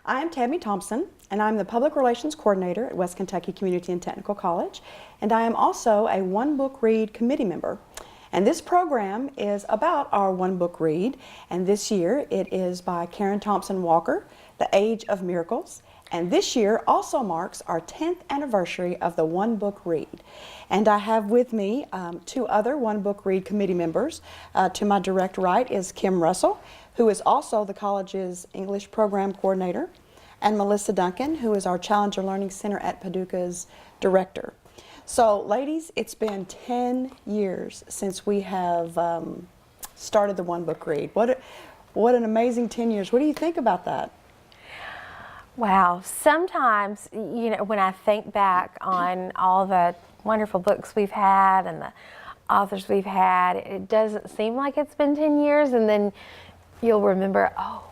I am Tammy Thompson, and I'm the Public Relations Coordinator at West Kentucky Community and Technical College, and I am also a One Book Read committee member. And this program is about our One Book Read, and this year it is by Karen Thompson Walker, The Age of Miracles. And this year also marks our 10th anniversary of the One Book Read. And I have with me two other One Book Read committee members. To my direct right is Kim Russell, who is also the college's English program coordinator, and Melissa Duncan, who is our Challenger Learning Center at Paducah's director. So ladies, it's been 10 years since we have started the One Book Read. What an amazing 10 years. What do you think about that? Wow, sometimes, when I think back on all the wonderful books we've had and the authors we've had, it doesn't seem like it's been 10 years, and then you'll remember, oh,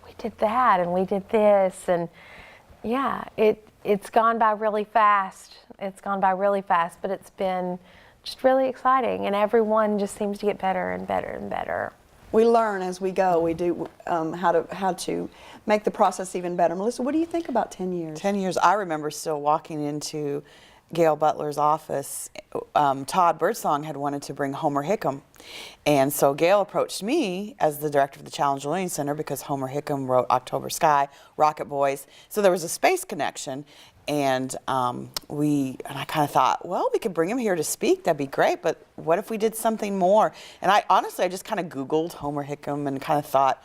we did that and we did this, and yeah, it's gone by really fast. It's gone by really fast, but it's been just really exciting, and everyone just seems to get better and better and better. We learn as we go. We do how to make the process even better. Melissa, what do you think about 10 years? 10 years. I remember still walking into Gail Butler's office. Todd Birdsong had wanted to bring Homer Hickam. And so Gail approached me as the director of the Challenger Learning Center because Homer Hickam wrote October Sky, Rocket Boys. So there was a space connection. And I kind of thought, well, we could bring him here to speak. That'd be great. But what if we did something more? And I just kind of Googled Homer Hickam and kind of thought,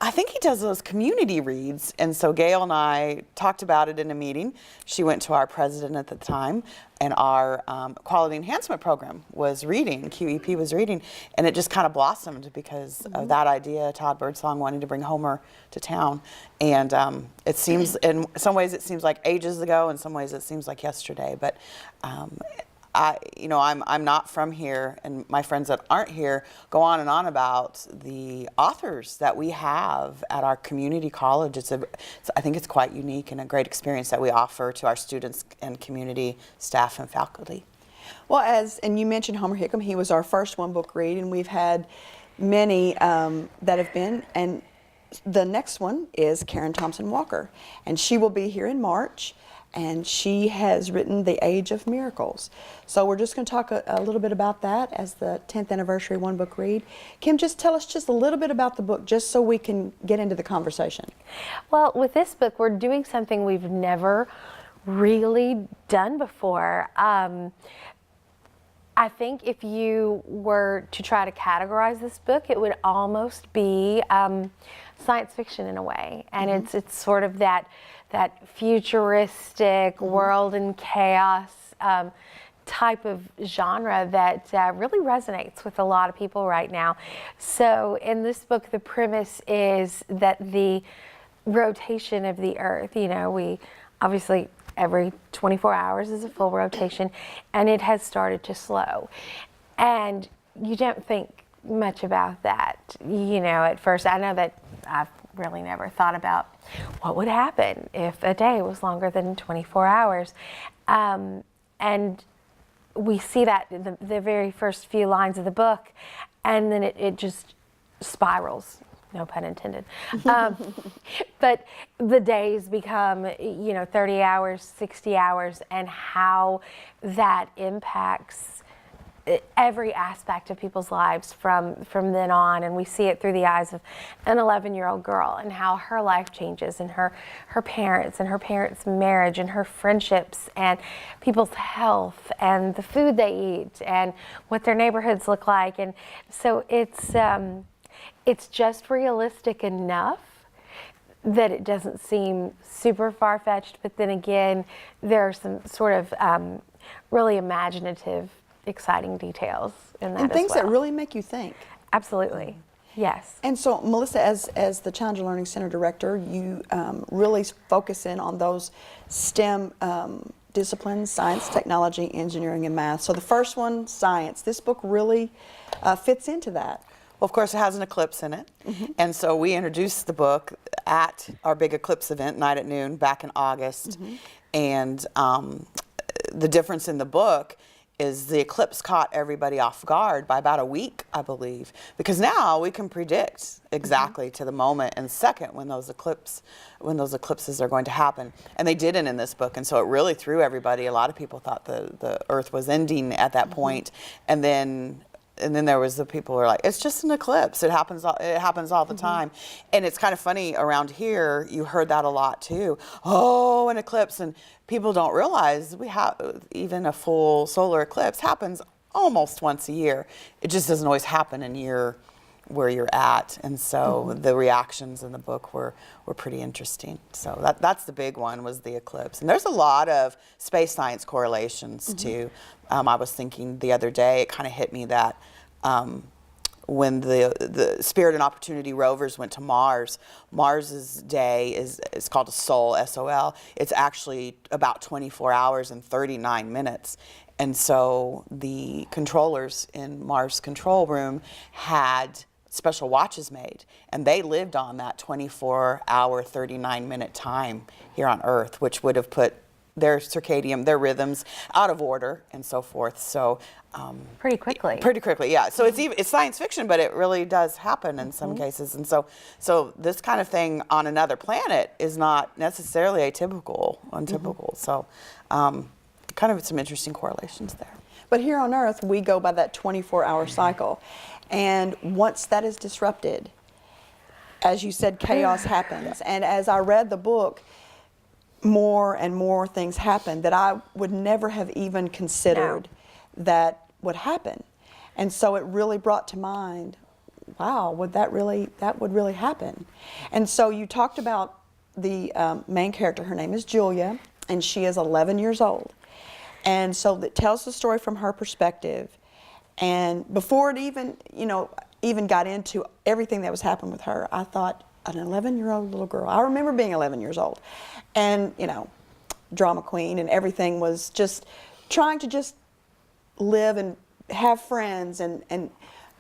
I think he does those community reads. And so Gail and I talked about it in a meeting. She went to our president at the time, and our quality enhancement program was reading, QEP was reading, and it just kind of blossomed because of that idea. Todd Birdsong wanting to bring Homer to town. And it seems, in some ways it seems like ages ago, in some ways it seems like yesterday, but I'm not from here, and my friends that aren't here go on and on about the authors that we have at our community college. I think it's quite unique and a great experience that we offer to our students and community staff and faculty. Well, and you mentioned Homer Hickam, he was our first One Book Read, and we've had many that have been, and the next one is Karen Thompson Walker, and she will be here in March. And she has written The Age of Miracles. So we're just going to talk a little bit about that as the 10th anniversary One Book Read. Kim, just tell us just a little bit about the book, just so we can get into the conversation. Well, with this book, we're doing something we've never really done before. I think if you were to try to categorize this book, it would almost be science fiction in a way. And it's sort of that futuristic world in chaos type of genre that really resonates with a lot of people right now. So in this book, the premise is that the rotation of the Earth, we obviously every 24 hours is a full rotation, and it has started to slow. And you don't think much about that, at first. I know that I've really never thought about what would happen if a day was longer than 24 hours. And we see that in the very first few lines of the book, and then it just spirals, no pun intended. But the days become, 30 hours, 60 hours, and how that impacts every aspect of people's lives from then on. And we see it through the eyes of an 11-year-old girl, and how her life changes, and her parents, and her parents' marriage, and her friendships, and people's health, and the food they eat, and what their neighborhoods look like. And so it's just realistic enough that it doesn't seem super far-fetched, but then again, there are some sort of really imaginative, exciting details in that and things as well. that really make you think. Absolutely, yes. And so, Melissa, as the Challenger Learning Center director, you really focus in on those STEM disciplines: science, technology, engineering, and math. So the first one, science. This book really fits into that. Well, of course, it has an eclipse in it. And so we introduced the book at our big eclipse event, Night at Noon, back in August. And the difference in the book is the eclipse caught everybody off guard by about a week, I believe, because now we can predict exactly to the moment and second when those eclipses are going to happen, and they didn't in this book, and so it really threw everybody. A lot of people thought the Earth was ending at that point, and then there was the people who were like, it's just an eclipse. It happens all the time. And it's kind of funny around here, you heard that a lot too. Oh, an eclipse. And people don't realize we have even a full solar eclipse happens almost once a year. It just doesn't always happen in year where you're at. And so the reactions in the book were pretty interesting. So that's the big one, was the eclipse. And there's a lot of space science correlations too. I was thinking the other day, it kind of hit me that when the Spirit and Opportunity rovers went to Mars, Mars's day is called a SOL, S-O-L. It's actually about 24 hours and 39 minutes. And so the controllers in Mars control room had special watches made, and they lived on that 24-hour, 39-minute time here on Earth, which would have put their their rhythms out of order and so forth. So pretty quickly. Pretty quickly, yeah. So it's science fiction, but it really does happen in some cases. And so this kind of thing on another planet is not necessarily untypical. So kind of some interesting correlations there. But here on Earth, we go by that 24-hour cycle. And once that is disrupted, as you said, chaos happens. And as I read the book, more and more things happen that I would never have even considered that would happen. And so it really brought to mind, wow, that would really happen. And so you talked about the main character. Her name is Julia, and she is 11 years old. And so it tells the story from her perspective. And before it even got into everything that was happening with her, I thought, an 11-year-old little girl. I remember being 11 years old, and drama queen, and everything was just trying to just live and have friends and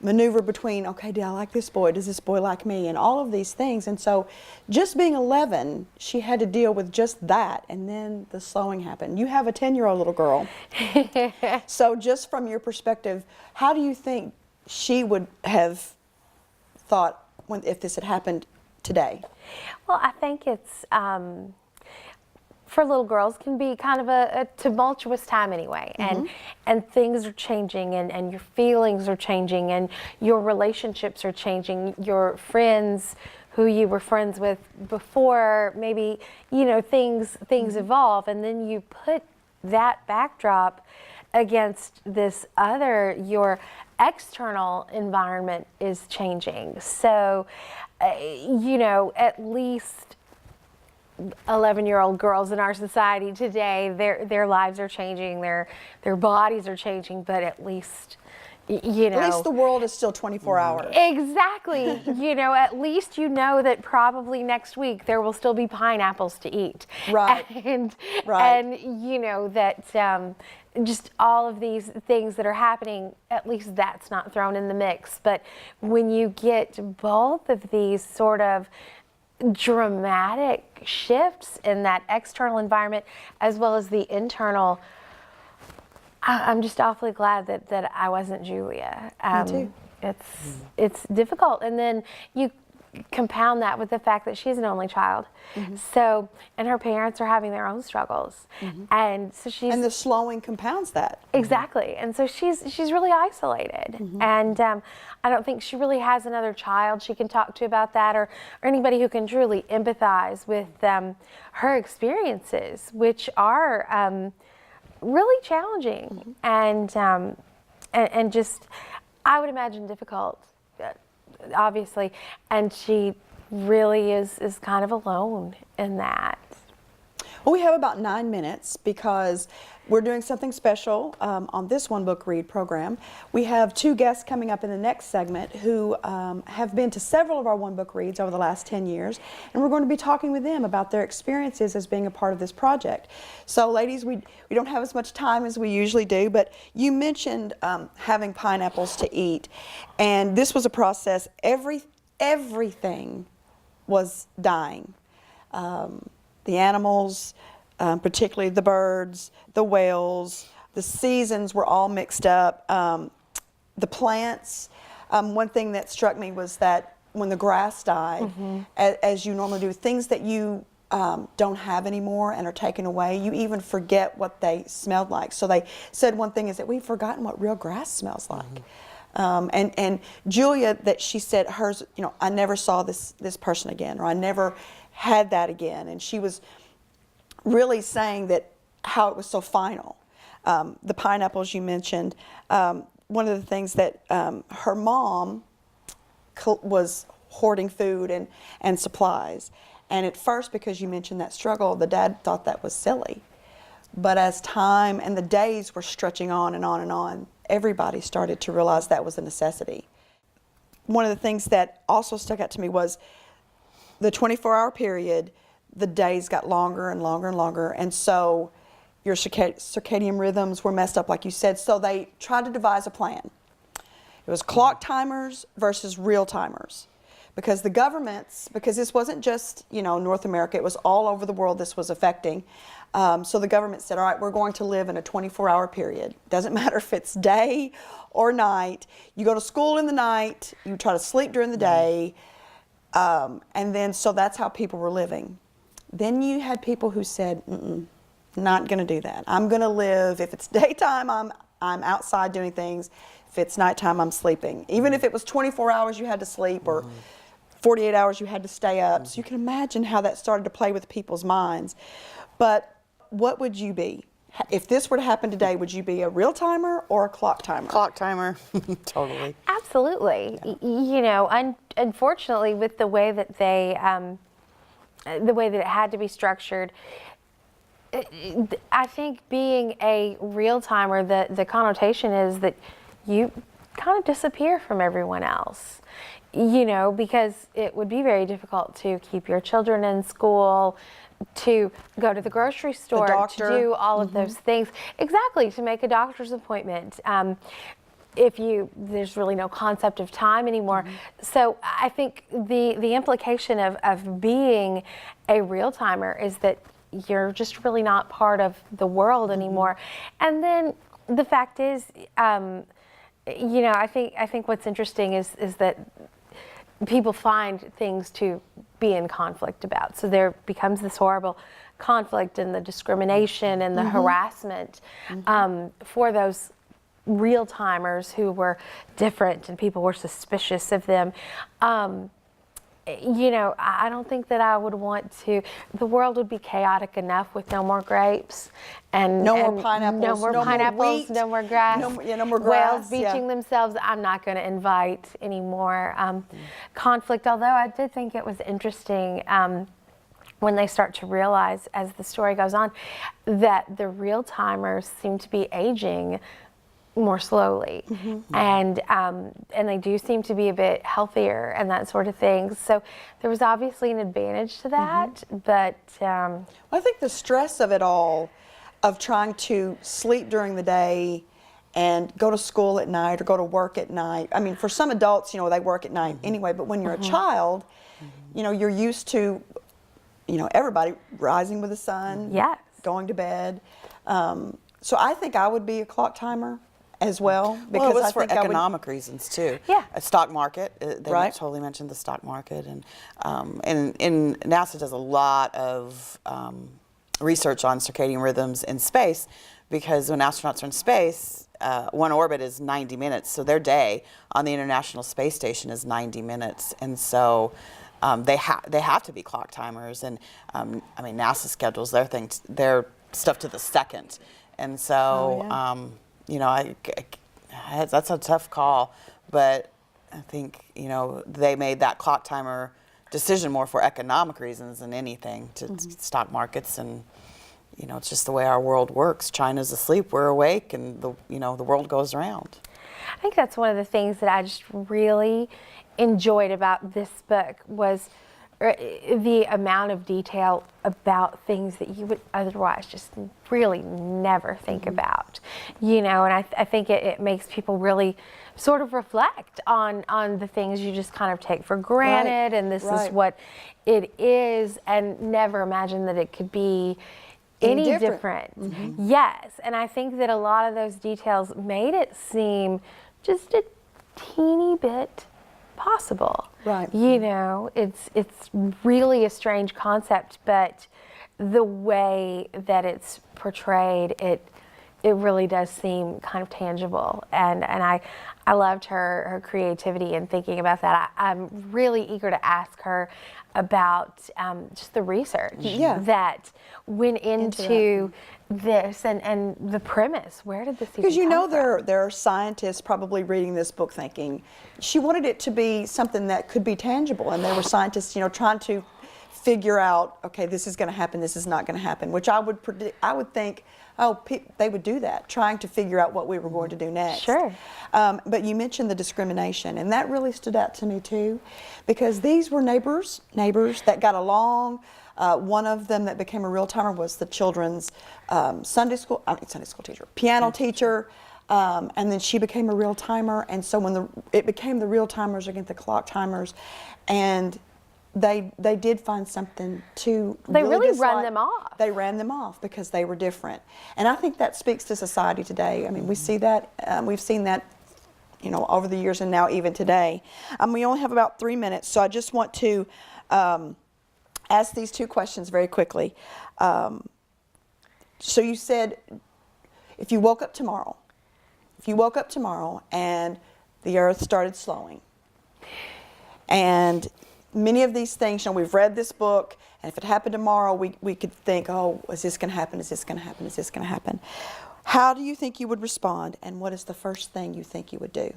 maneuver between, okay, do I like this boy? Does this boy like me? And all of these things. And so just being 11, she had to deal with just that. And then the slowing happened. You have a 10-year-old little girl. So just from your perspective, how do you think she would have thought if this had happened today? Well, I think it's, for little girls, can be kind of a tumultuous time anyway. And things are changing, and your feelings are changing, and your relationships are changing. Your friends who you were friends with before, maybe, things evolve, and then you put that backdrop against this other, your external environment is changing. So, at least 11-year-old girls in our society today, their lives are changing, their bodies are changing, but at least, At least the world is still 24 hours. Exactly. At least that probably next week there will still be pineapples to eat. Right. And that just all of these things that are happening, at least that's not thrown in the mix. But when you get both of these sort of dramatic shifts in that external environment as well as the internal, I'm just awfully glad that I wasn't Julia. Me too. It's difficult, and then you compound that with the fact that she's an only child. So, and her parents are having their own struggles, and so and the slowing compounds that. Exactly, and so she's really isolated, and I don't think she really has another child she can talk to about that, or anybody who can truly empathize with her experiences, which are really challenging and just, I would imagine, difficult, obviously, and she really is kind of alone in that. Well, we have about 9 minutes because we're doing something special on this One Book Read program. We have 2 guests coming up in the next segment who have been to several of our One Book Reads over the last 10 years, and we're going to be talking with them about their experiences as being a part of this project. So ladies, we don't have as much time as we usually do, but you mentioned having pineapples to eat, and this was a process. Everything was dying. The animals, particularly the birds, the whales, the seasons were all mixed up. The plants. One thing that struck me was that when the grass died, as you normally do, things that you don't have anymore and are taken away, you even forget what they smelled like. So they said one thing is that we've forgotten what real grass smells like. And Julia, that she said hers, you know, I never saw this person again, or I never had that again. And she was really saying that how it was so final. The pineapples you mentioned, one of the things that her mom was hoarding food and supplies. And at first, because you mentioned that struggle, the dad thought that was silly. But as time and the days were stretching on and on and on, everybody started to realize that was a necessity. One of the things that also stuck out to me was the 24-hour period, the days got longer and longer and longer. And so your circadian rhythms were messed up, like you said. So they tried to devise a plan. It was clock timers versus real timers. Because the governments, because this wasn't just, you know, North America, it was all over the world this was affecting. So the government said, all right, we're going to live in a 24-hour period. Doesn't matter if it's day or night. You go to school in the night, you try to sleep during the day, and then so that's how people were living. Then you had people who said, not going to do that. I'm going to live, if it's daytime, I'm outside doing things. If it's nighttime, I'm sleeping. Even if it was 24 hours you had to sleep, or 48 hours you had to stay up. So you can imagine how that started to play with people's minds. But what would you be? If this were to happen today, would you be a real timer or a clock timer? Clock timer, totally. Absolutely. You know, unfortunately, with the way that they, the way that it had to be structured, I think being a real timer, the connotation is that you kind of disappear from everyone else. You know, because it would be very difficult to keep your children in school, to go to the grocery store, to do all of those things. Exactly, to make a doctor's appointment. There's really no concept of time anymore. So I think the implication of being a real timer is that you're just really not part of the world anymore. And then the fact is, you know, I think what's interesting is that people find things to be in conflict about. So there becomes this horrible conflict and the discrimination and the harassment for those real timers who were different and people were suspicious of them. You know, I don't think that I would want to. The world would be chaotic enough with no more grapes and no more pineapples, no more wheat, no more grass, no more grass, whales beaching themselves. I'm not going to invite any more conflict. Although I did think it was interesting when they start to realize, as the story goes on, that the real timers seem to be aging more slowly, and they do seem to be a bit healthier and that sort of thing. So there was obviously an advantage to that, but I think the stress of it all, of trying to sleep during the day and go to school at night or go to work at night. I mean, for some adults, you know, they work at night anyway, but when you're a child, you know, you're used to, you know, everybody rising with the sun, going to bed. So I think I would be a clock timer as well, because it was I for think economic reasons too. A stock market, they totally mentioned the stock market, and NASA does a lot of research on circadian rhythms in space, because when astronauts are in space, one orbit is 90 minutes, so their day on the International Space Station is 90 minutes, and so they have to be clock timers, and I mean, NASA schedules their stuff to the second, and so. You know, that's a tough call, but I think, you know, they made that clock timer decision more for economic reasons than anything, to stock markets, and, you know, it's just the way our world works. China's asleep, we're awake, and the world goes around. I think that's one of the things that I just really enjoyed about this book was the amount of detail about things that you would otherwise just really never think about, you know, and I think it makes people really sort of reflect on the things you just kind of take for granted, and this is what it is, and never imagine that it could be Any any different. different. Yes, and I think that a lot of those details made it seem just a teeny bit possible. Right. You know, it's really a strange concept, but the way that it's portrayed, it really does seem kind of tangible, and I loved her creativity in thinking about that. I'm really eager to ask her about just the research that went into this and the premise. Where did this even Because you know come from? there are scientists probably reading this book thinking she wanted it to be something that could be tangible, and there were scientists, you know, trying to figure out, okay, this is going to happen, this is not going to happen, which I would predict, I would think, oh, they would do that, trying to figure out what we were going to do next. Sure. But you mentioned the discrimination, and that really stood out to me too, because these were neighbors that got along. One of them that became a real timer was the children's Sunday school teacher, piano teacher, and then she became a real timer. And so when it became the real timers against the clock timers, and they did find something to They really dislike. run them off. They ran them off because they were different, and I think that speaks to society today. I mean, we see that, we've seen that, you know, over the years and now even today. We only have about 3 minutes, so I just want to ask these two questions very quickly. So you said, if you woke up tomorrow and the earth started slowing, and many of these things, you know, we've read this book, and if it happened tomorrow, we could think, oh, is this going to happen? Is this going to happen? Is this going to happen? How do you think you would respond, and what is the first thing you think you would do?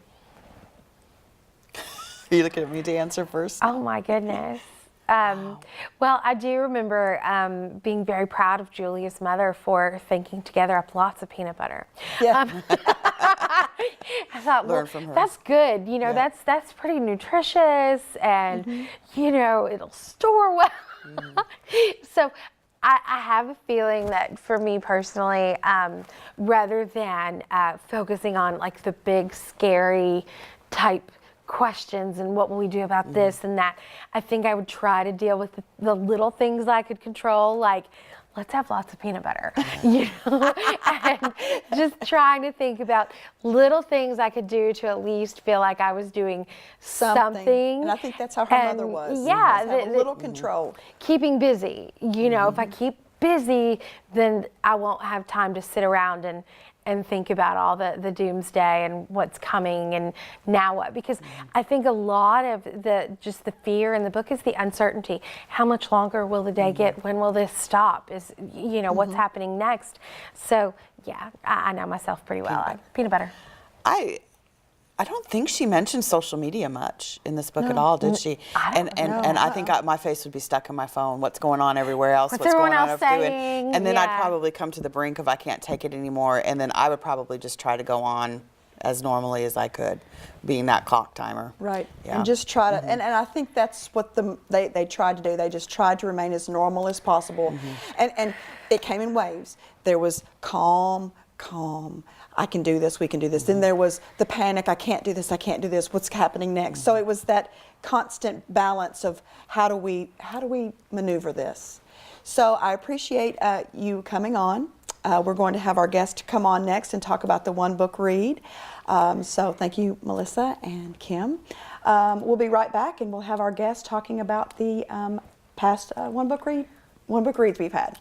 Are you looking at me to answer first? Oh my goodness. Well, I do remember being very proud of Julia's mother for thinking to gather up lots of peanut butter. Yeah. I thought, Learn well, from her. that's good. You know, Yeah. that's pretty nutritious, and you know, it'll store well. So I have a feeling that for me personally, rather than focusing on like the big scary type questions and what will we do about this and that, I think I would try to deal with the little things I could control, like let's have lots of peanut butter, you know, and just trying to think about little things I could do to at least feel like I was doing something. And I think that's how her mother was. Yeah, Have a little control. keeping busy. You know, if I keep busy, then I won't have time to sit around and think about all the doomsday and what's coming and now what. Because I think a lot of the fear in the book is the uncertainty. How much longer will the day get? When will this stop? Is, you know, what's happening next? So yeah, I know myself pretty well. Peanut butter. I don't think she mentioned social media much in this book at all, did she? I don't know. And I think my face would be stuck in my phone. What's going on everywhere else? What's going everyone on else everywhere? saying? And then Yeah. I'd probably come to the brink of I can't take it anymore, and then I would probably just try to go on as normally as I could, being that clock timer. Right. Yeah. And just try to, and I think that's what they tried to do. They just tried to remain as normal as possible. And it came in waves. There was calm, I can do this, we can do this. Then there was the panic, I can't do this, what's happening next? So it was that constant balance of how do we maneuver this? So I appreciate you coming on. We're going to have our guest come on next and talk about the one book read. So thank you, Melissa and Kim. We'll be right back, and we'll have our guest talking about the past one book reads we've had.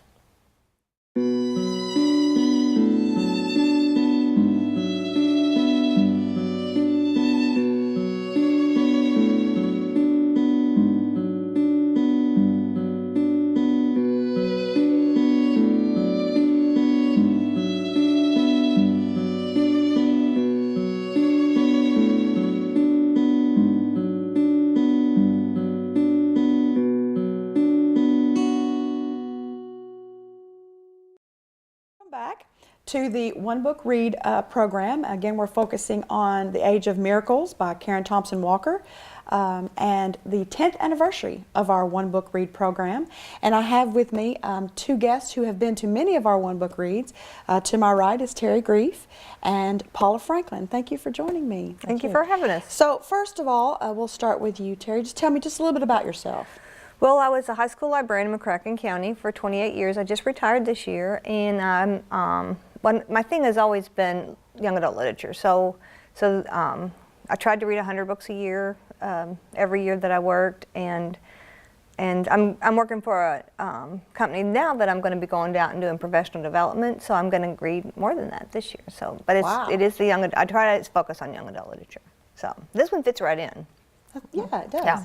Back to the One Book Read program. Again, we're focusing on The Age of Miracles by Karen Thompson Walker, and the 10th anniversary of our One Book Read program. And I have with me two guests who have been to many of our One Book Reads. To my right is Terry Grief and Paula Franklin. Thank you for joining me. Thank you for having us. So first of all, we'll start with you, Terry. Just tell me just a little bit about yourself. Well, I was a high school librarian in McCracken County for 28 years. I just retired this year, and my thing has always been young adult literature. So I tried to read 100 books a year every year that I worked, and I'm working for a company now that I'm going to be going out and doing professional development. So I'm going to read more than that this year. So, but Wow. it is the young. I try to focus on young adult literature. So this one fits right in. Yeah, it does. Yeah.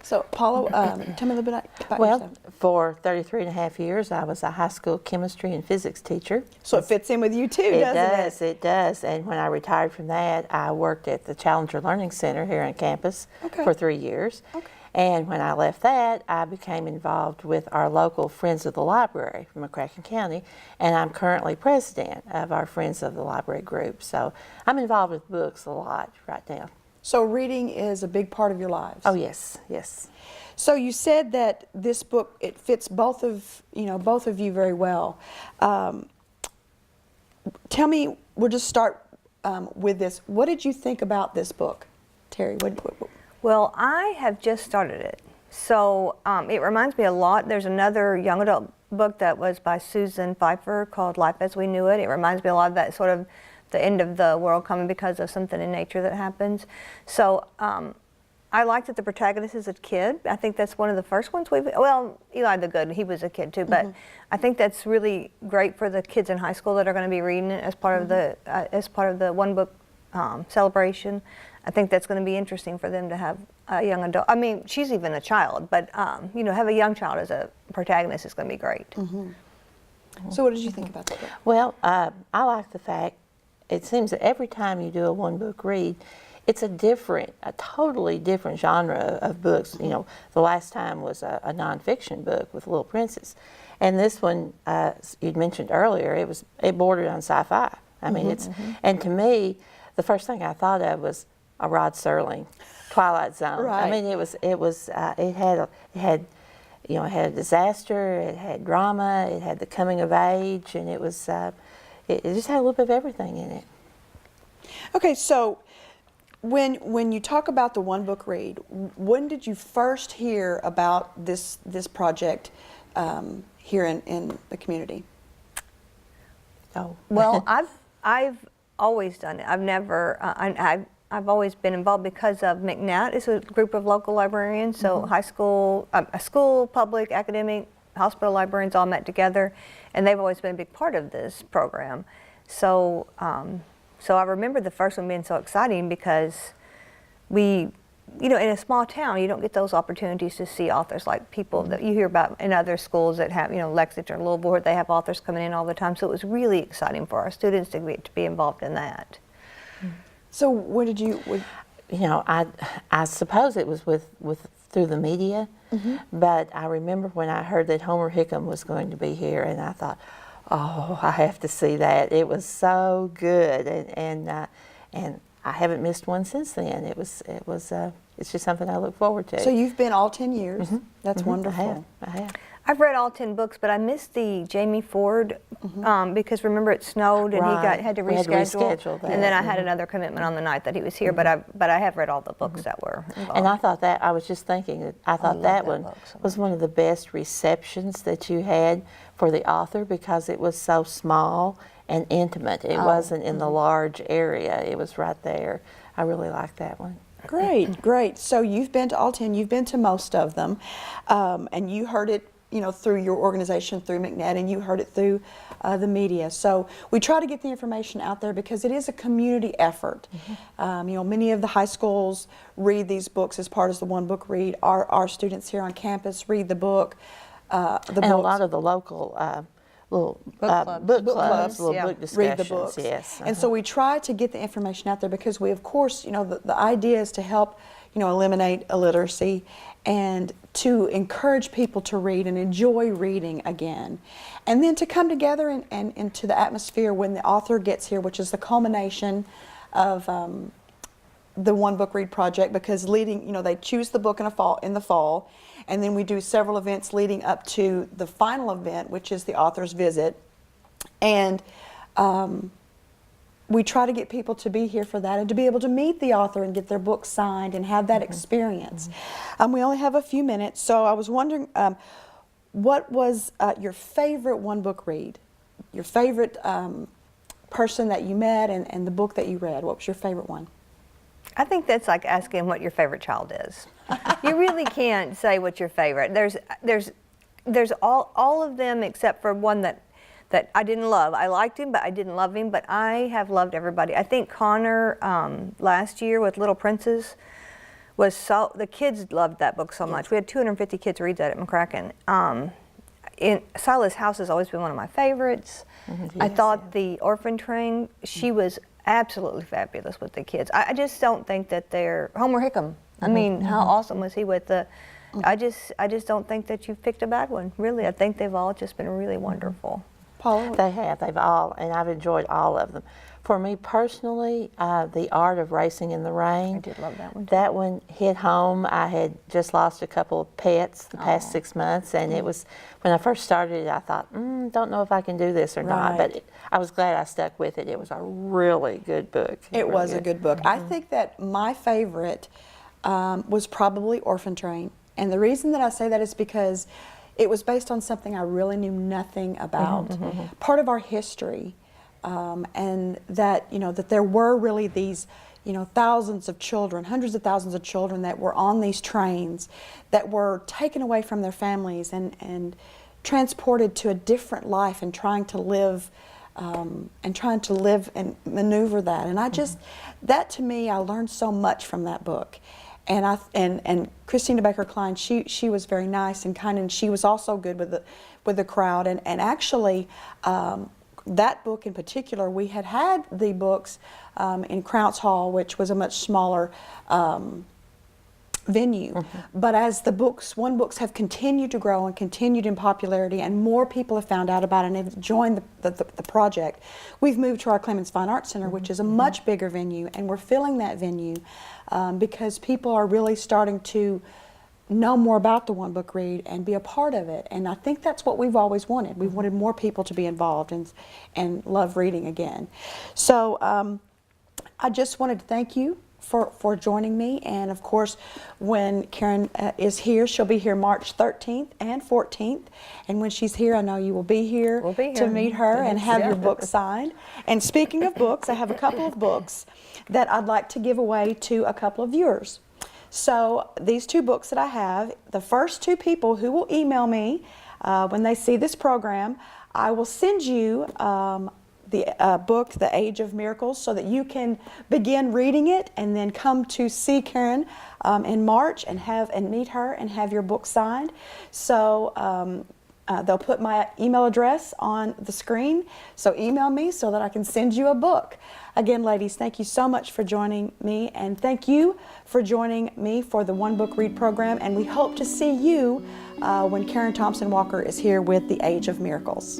So, Paula, tell me a little bit about Well, yourself. for 33 and a half years, I was a high school chemistry and physics teacher. So it fits in with you too, doesn't it? It does. And when I retired from that, I worked at the Challenger Learning Center here on campus Okay. for 3 years. Okay. And when I left that, I became involved with our local Friends of the Library from McCracken County, and I'm currently president of our Friends of the Library group. So I'm involved with books a lot right now. So reading is a big part of your lives. Oh, yes, yes. So you said that this book, it fits both of you very well. Tell me, we'll just start with this. What did you think about this book, Terry? Well, I have just started it, so it reminds me a lot. There's another young adult book that was by Susan Pfeiffer called Life as We Knew It. It reminds me a lot of that sort of the end of the world coming because of something in nature that happens. So I liked that the protagonist is a kid. I think that's one of the first ones well, Eli the Good, he was a kid too, but I think that's really great for the kids in high school that are going to be reading it as part of the one book celebration. I think that's going to be interesting for them to have a young adult. I mean, she's even a child, but have a young child as a protagonist is going to be great. So what did you think about that book? Well, I like the fact, it seems that every time you do a one-book read, it's a totally different genre of books. You know, the last time was a nonfiction book with Little Princess. And this one, you'd mentioned earlier, it bordered on sci-fi. I mean, and to me, the first thing I thought of was a Rod Serling, Twilight Zone. Right. I mean, it had a disaster, it had drama, it had the coming of age, and it just had a little bit of everything in it. Okay, so when you talk about the one book read, when did you first hear about this project here in the community? Oh. Well, I've always done it. I've never. I've always been involved because of McNatt. It's a group of local librarians. So high school, school, public, academic, hospital librarians all met together, and they've always been a big part of this program. So I remember the first one being so exciting because in a small town, you don't get those opportunities to see authors like people that you hear about in other schools that have, Lexington or Louisville, where they have authors coming in all the time. So it was really exciting for our students to be involved in that. So what did you? I suppose it was through the media, but I remember when I heard that Homer Hickam was going to be here, and I thought, oh, I have to see that. It was so good, and I haven't missed one since then. It's just something I look forward to. So you've been all 10 years. That's wonderful. I have. I've read all 10 books, but I missed the Jamie Ford because remember it snowed and Right. he had to We had to reschedule. reschedule that. And then I had another commitment on the night that he was here, but I have read all the books that were involved. And I thought I was just thinking that I thought love that that one book so was one of the best receptions that you had for the author because it was so small and intimate. It wasn't in the large area. It was right there. I really liked that one. Great, great. So you've been to all 10. You've been to most of them, and you heard it, through your organization, through McNatt, and you heard it through the media. So we try to get the information out there because it is a community effort. Many of the high schools read these books as part of the one book read. Our students here on campus read the book. And a lot of the local little book clubs, little yeah. book discussions. read the books. Yes. And so we try to get the information out there because we, of course, the idea is to help, eliminate illiteracy and to encourage people to read and enjoy reading again. And then to come together and into the atmosphere when the author gets here, which is the culmination of the one book read project, because they choose the book in the fall, and then we do several events leading up to the final event, which is the author's visit. And we try to get people to be here for that and to be able to meet the author and get their book signed and have that experience. We only have a few minutes, so I was wondering, what was your favorite one book read? Your favorite person that you met and the book that you read? What was your favorite one? I think that's like asking what your favorite child is. You really can't say what's your favorite. There's all of them except for one that I didn't love. I liked him, but I didn't love him. But I have loved everybody. I think Connor last year with Little Princes was so. The kids loved that book so much. We had 250 kids read that at McCracken. Silas House has always been one of my favorites. I thought the Orphan Train. She was absolutely fabulous with the kids. I just don't think that they're Homer Hickam. I mean, how awesome was he with the? I just don't think that you've picked a bad one. Really, I think they've all just been really wonderful. Paula? They have. They've all, and I've enjoyed all of them. For me personally, The Art of Racing in the Rain. I did love that one too. That one hit home. I had just lost a couple of pets the past 6 months, and it was, when I first started it, I thought, don't know if I can do this or not, but I was glad I stuck with it. It was a really good book. It was a good book. I think that my favorite was probably Orphan Train. And the reason that I say that is because it was based on something I really knew nothing about. Part of our history, and that, that there were really these, thousands of children, hundreds of thousands of children that were on these trains that were taken away from their families and transported to a different life and trying to live and maneuver that. And I just, that to me, I learned so much from that book. And Christina Baker Klein, she was very nice and kind, and she was also good with the crowd. And actually, that book in particular, we had the books in Crounce Hall, which was a much smaller venue. But as the books have continued to grow and continued in popularity, and more people have found out about it and have joined the project, we've moved to our Clemens Fine Arts Center, which is a much bigger venue, and we're filling that venue because people are really starting to know more about the one book read and be a part of it. And I think that's what we've always wanted. We've wanted more people to be involved and love reading again. So I just wanted to thank you for joining me. And of course, when Karen is here, she'll be here March 13th and 14th. And when she's here, I know you will be here, to meet her and have your book signed. And speaking of books, I have a couple of books that I'd like to give away to a couple of viewers. So these two books that I have, the first two people who will email me when they see this program, I will send you the book, The Age of Miracles, so that you can begin reading it and then come to see Karen in March and meet her and have your book signed. So they'll put my email address on the screen, so email me so that I can send you a book. Again, ladies, thank you so much for joining me, and thank you for joining me for the One Book Read program, and we hope to see you when Karen Thompson Walker is here with The Age of Miracles.